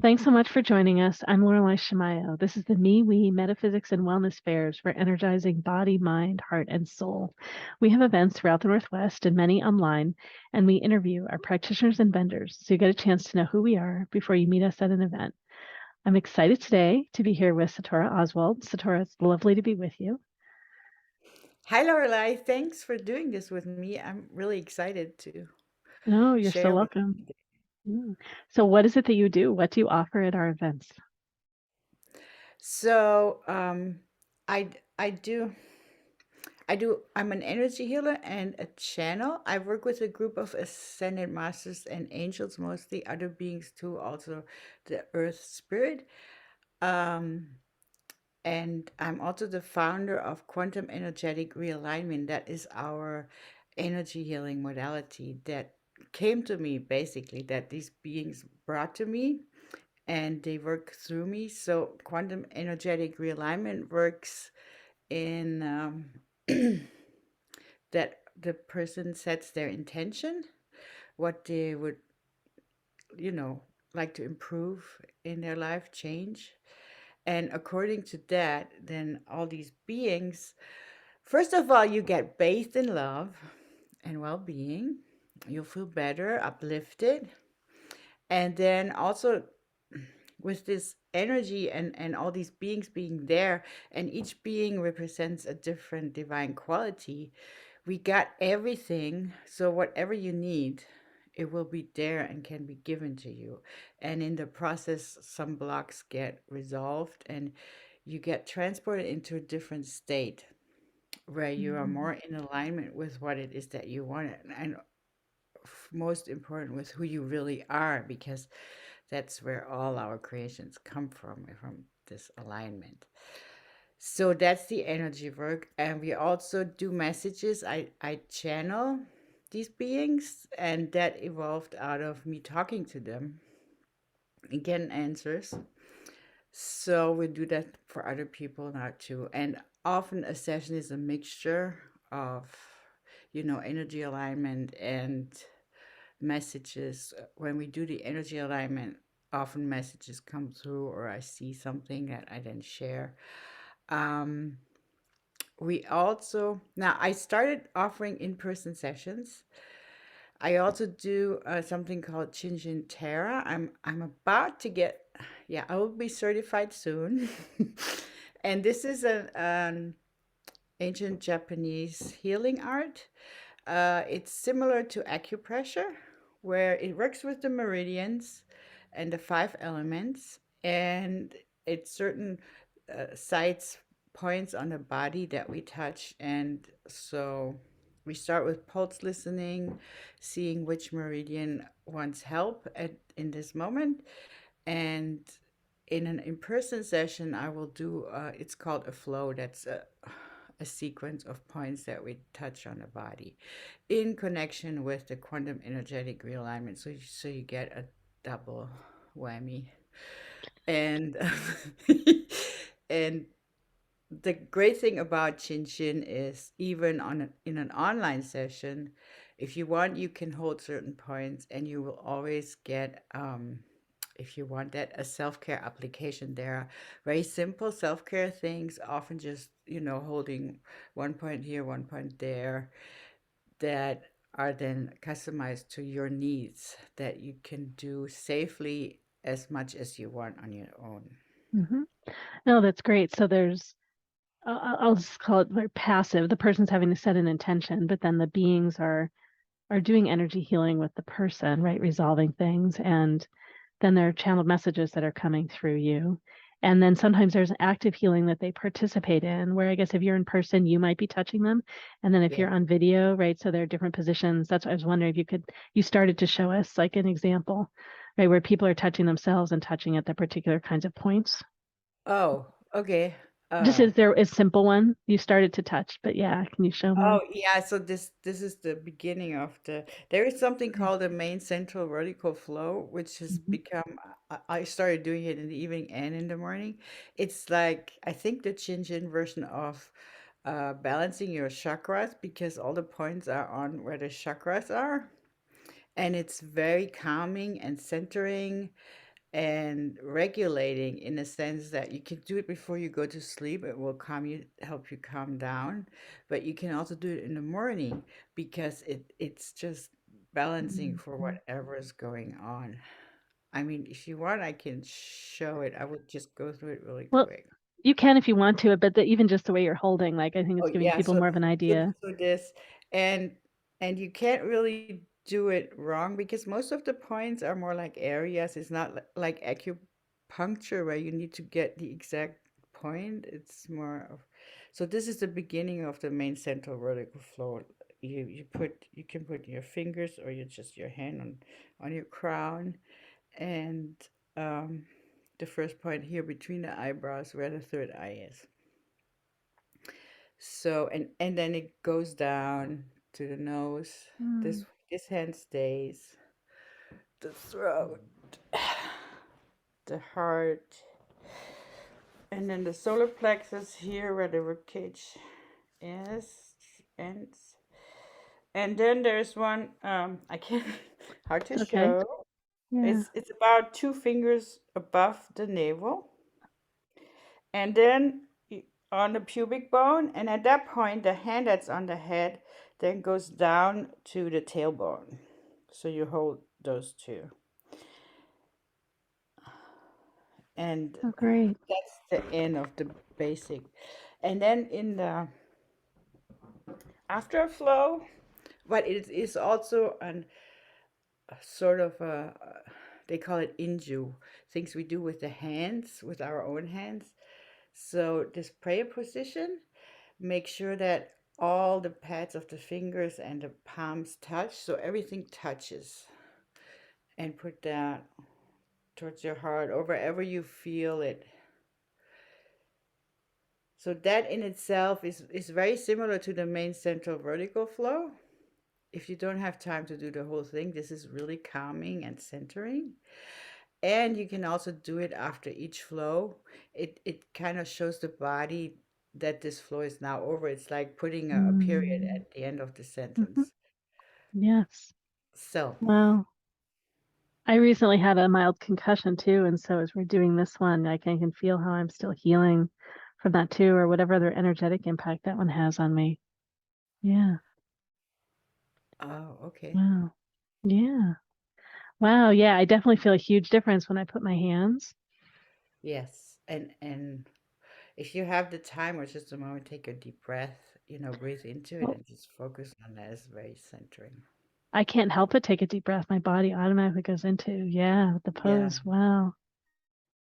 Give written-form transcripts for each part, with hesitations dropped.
Thanks so much for joining us. I'm Lorelei Shamayo. This is the MeWe Metaphysics and Wellness Fairs for energizing body, mind, heart, and soul. We have events throughout the Northwest and many online, and we interview our practitioners and vendors so you get a chance to know who we are before you meet us at an event. I'm excited today to be here with Satora Oswald. Satora, it's lovely to be with you. Hi, Lorelai. Thanks for doing this with me. I'm really excited to Oh, you're so share with welcome. you. Mm. So, what is it that you do? What do you offer at our events? So, I do I'm an energy healer and a channel. I work with a group of ascended masters and angels, mostly other beings too, also the earth spirit. Um, and I'm also the founder of Quantum Energetic Realignment. That is our energy healing modality that came to me basically, that these beings brought to me and they work through me. So, quantum energetic realignment works in that the person sets their intention, what they would, you know, like to improve in their life, change. And according to that, then all these beings, first of all, you get bathed in love and well being. You'll feel better, uplifted. And then also with this energy and all these beings being there, and each being represents a different divine quality, we got everything. So, whatever you need, it will be there and can be given to you. And in the process, some blocks get resolved and you get transported into a different state where you are Mhm. more in alignment with what it is that you want and most important with who you really are, because that's where all our creations come from this alignment. So that's the energy work. And we also do messages. I channel these beings, and that evolved out of me talking to them and getting answers. So we do that for other people now too. And often a session is a mixture of, energy alignment and messages. When we do the energy alignment, often messages come through, or I see something that I then share. Um, we also, now I started offering in person sessions. I also do something called Chinjin Terra. I'm about to get, yeah, I will be certified soon. And this is an ancient Japanese healing art. It's similar to acupressure, where it works with the meridians and the five elements, and it's certain sites, points on the body that we touch. And so we start with pulse listening, seeing which meridian wants help in this moment. And in an in-person session, I will do, it's called a flow. That's a sequence of points that we touch on the body in connection with the quantum energetic realignment. So you get a double whammy. And and the great thing about Chin Chin is even in an online session, if you want, you can hold certain points and you will always get, if you want that, a self-care application. There are very simple self-care things, often just, holding one point here, one point there, that are then customized to your needs that you can do safely as much as you want on your own. Hmm. No, that's great. So there's I'll just call it like passive. The person's having to set an intention, but then the beings are doing energy healing with the person, right? Resolving things. And then there are channeled messages that are coming through you. And then sometimes there's active healing that they participate in, where I guess if you're in person, you might be touching them. And then if Yeah. you're on video, right? So there are different positions. That's what I was wondering if you started to show us like an example, right? Where people are touching themselves and touching at the particular kinds of points. Oh, okay. Just is there a simple one you started to touch, but yeah, can you show more? Oh yeah, so this is the beginning of the there is something Okay. called the main central vertical flow, which has Mhm. become I started doing it in the evening and in the morning. It's like I think the Chin Chin version of balancing your chakras, because all the points are on where the chakras are, and it's very calming and centering. and regulating in a sense that you can do it before you go to sleep. It will help you calm down, but you can also do it in the morning because it's just balancing for Mhm. whatever is going on. I mean, if you want, I can show it. I would just go through it really Well, quick. you can if you want to, but even just the way you're holding, like I think Oh it's giving yeah, people so more of an so idea. so this and and you can't really do it wrong because most of the points are more like areas. It's not like acupuncture where you need to get the exact point. It's more of so this is the beginning of the main central vertical flow. You can put your fingers or you just your hand on your crown and um the first point here between the eyebrows where the third eye is. So and then it goes down to the nose. This Mm. this hand stays. The throat, the heart, and then the solar plexus here where the ribcage is ends. And then there's one I can't hard to It's okay. show. Yeah. It's about 2 fingers above the navel. And then on the pubic bone, and at that point, the hand that's on the head then goes down to the tailbone. So you hold those two, and Oh, great. that's the end of the basic. And then in the after flow, but it is also an a sort of a they call it inju, things we do with the hands, with our own hands. So this prayer position. Make sure that all the pads of the fingers and the palms touch, so everything touches. And put that towards your heart or wherever you feel it. So that in itself is very similar to the main central vertical flow. If you don't have time to do the whole thing, this is really calming and centering. And you can also do it after each flow. It kind of shows the body that this flow is now over. It's like putting a period Mm. at the end of the Hmm. sentence. Yes. So, Wow. I recently had a mild concussion too, and so as we're doing this one, like I can feel how I'm still healing from that too, or whatever other energetic impact that one has on me. Yeah. oh, okay. Wow. Yeah. Wow. Yeah. I definitely feel a huge difference when I put my hands. Yes. And if you have the time or just a moment, take a deep breath, breathe into it Well, and just focus on that. It's very centering. I can't help but take a deep breath. My body automatically goes into, yeah, the Yeah. pose. Wow.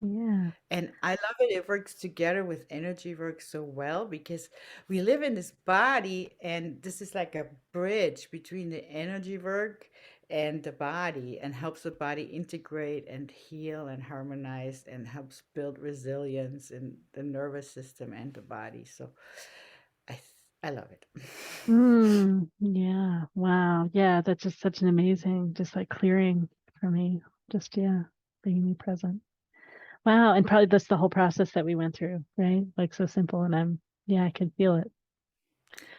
Yeah. And I love it. It works together with energy works so well because we live in this body, and this is like a bridge between the energy work and the body, and helps the body integrate and heal and harmonize and helps build resilience in the nervous system and the body. So I th- I love it. Yeah. Wow. Yeah. That's just such an amazing, just like clearing for me. Just, yeah, bringing me present. Wow. And probably that's the whole process that we went through, right? Like so simple. And yeah, I can feel it.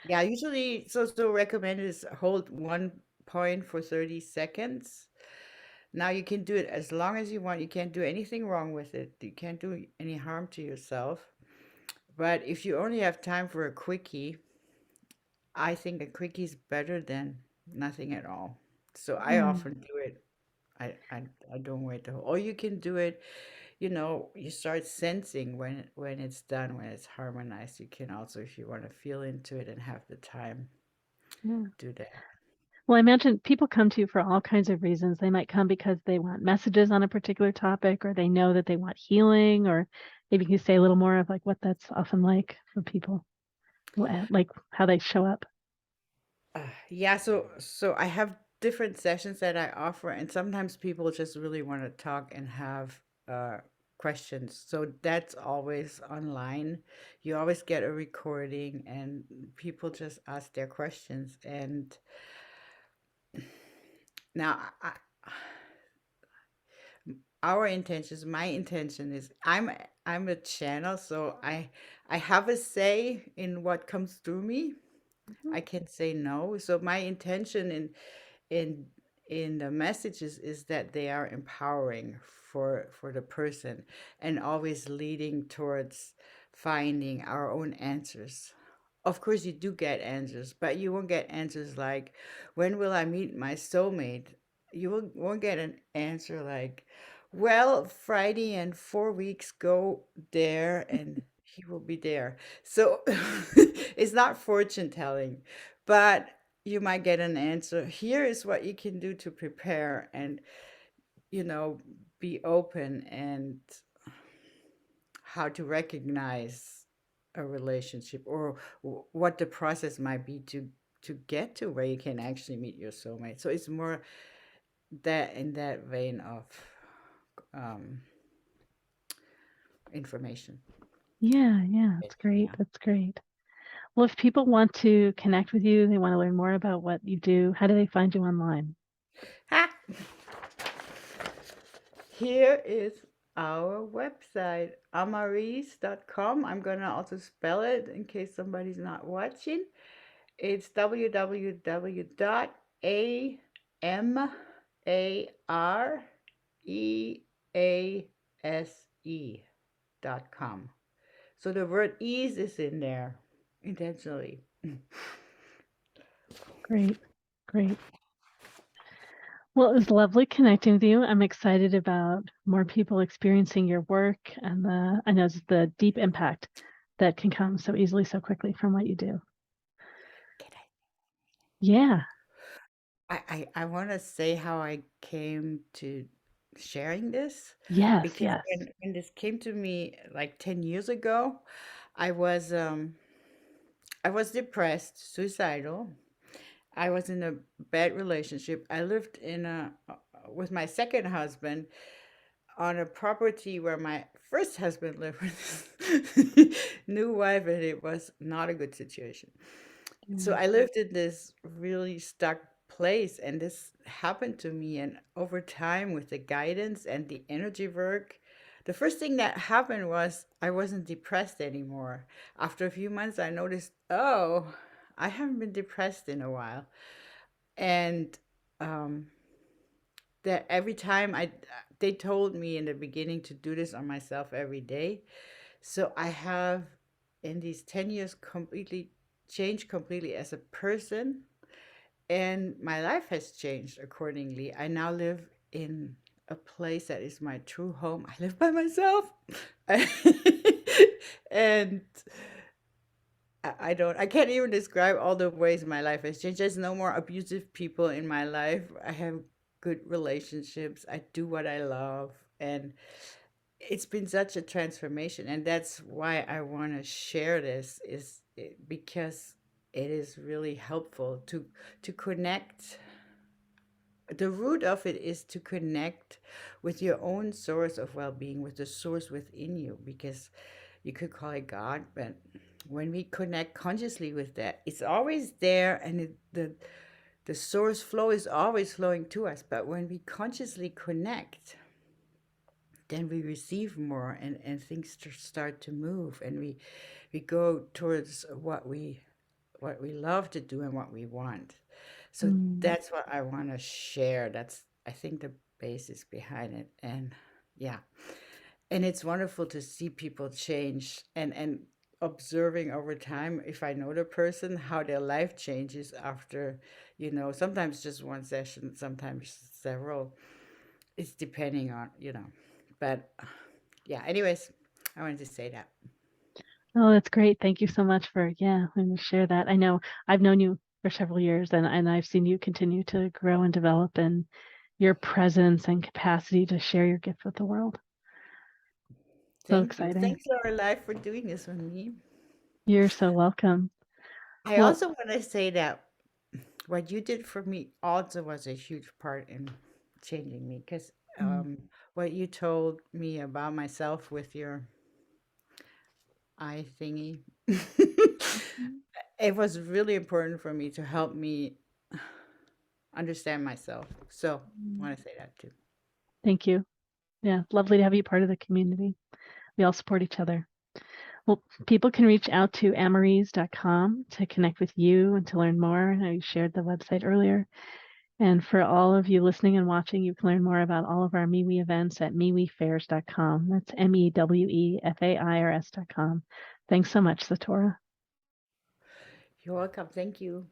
Yeah, usually so recommended is hold 1 point for 30 seconds. Now you can do it as long as you want. You can't do anything wrong with it. You can't do any harm to yourself. But if you only have time for a quickie, I think a quickie is better than nothing at all. So I Mm, often do it. I don't wait the whole. Or you can do it, you start sensing when it's done, when it's harmonized. You can also, if you want to feel into it and have the time, yeah. do that. Well, I imagine people come to you for all kinds of reasons. They might come because they want messages on a particular topic, or they know that they want healing, or maybe you say a little more of like what that's often like for people, like how they show up. Yeah, so I have different sessions that I offer, and sometimes people just really want to talk and have uh, questions. So that's always online. You always get a recording, and people just ask their questions. And now, our intentions, my intention is I'm a channel, so I have a say in what comes through me. Mhm. I can say no. So my intention in in the messages is that they are empowering for the person and always leading towards finding our own answers. Of course, you do get answers, but you won't get answers like, when will I meet my soulmate? Won't get an answer like, well, Friday and 4 weeks go there and he will be there. So it's not fortune telling, but you might get an answer. Here is what you can do to prepare and, you know, be open and how to recognize a relationship or what the process might be to get to where you can actually meet your soulmate. So it's more that in that vein of um, information. Yeah, that's great. Yeah. That's great. Well, if people want to connect with you, they want to learn more about what you do, how do they find you online? Ha! Here is our website, amaris.com. I'm going to also spell it in case somebody's not watching. It's www.amarease.com. So the word ease is in there intentionally. Great. Great. Well, it was lovely connecting with you. I'm excited about more people experiencing your work and I know it's the deep impact that can come so easily, so quickly from what you do. Can Yeah. I want to say how I came to sharing this Yes, because yes. when this came to me like 10 years ago, I was um I was depressed, suicidal. I was in a bad relationship. I lived in a with my second husband on a property where my first husband lived with his new wife, and it was not a good situation. So Mm. I lived in this really stuck place, and this happened to me. And over time, with the guidance and the energy work, the first thing that happened was I wasn't depressed anymore. After a few months, I noticed, oh, I haven't been depressed in a while. And um, that every time they told me in the beginning to do this on myself every day. So I have, in these 10 years, completely changed completely as a person, and my life has changed accordingly. I now live in a place that is my true home. I live by myself. And I can't even describe all the ways my life has changed. There's no more abusive people in my life. I have good relationships. I do what I love. And it's been such a transformation. And that's why I want to share this because it is really helpful to connect. The root of it is to connect with your own source of well-being, with the source within you, because you could call it God, but when we connect consciously with that, it's always there, and the source flow is always flowing to us. But when we consciously connect, then we receive more, and things start to move, and we go towards what we love to do and what we want. So Mm. that's what I want to share. That's, I think, the basis behind it. And yeah, and it's wonderful to see people change and observing over time, if I know the person, how their life changes after, sometimes just one session, sometimes several. It's depending on, but yeah, anyways, I wanted to say that. Oh, that's great. Thank you so much for, yeah, letting me share that. I know I've known you for several years and I've seen you continue to grow and develop and your presence and capacity to share your gift with the world. So Thank you. exciting. Thanks, Lorelai, for doing this with me. You're so welcome. I Well, also want to say that what you did for me also was a huge part in changing me, because mm, what you told me about myself with your eye thingy, mhm. it was really important for me to help me understand myself. So I want to say that too. Thank you. Yeah, lovely to have you part of the community. We all support each other. Well, people can reach out to amaries.com to connect with you and to learn more. I shared the website earlier. And for all of you listening and watching, you can learn more about all of our MeWe events at MeWeFairs.com. That's MEWEFAIRS.com. Thanks so much, Satora. You're welcome. Thank you.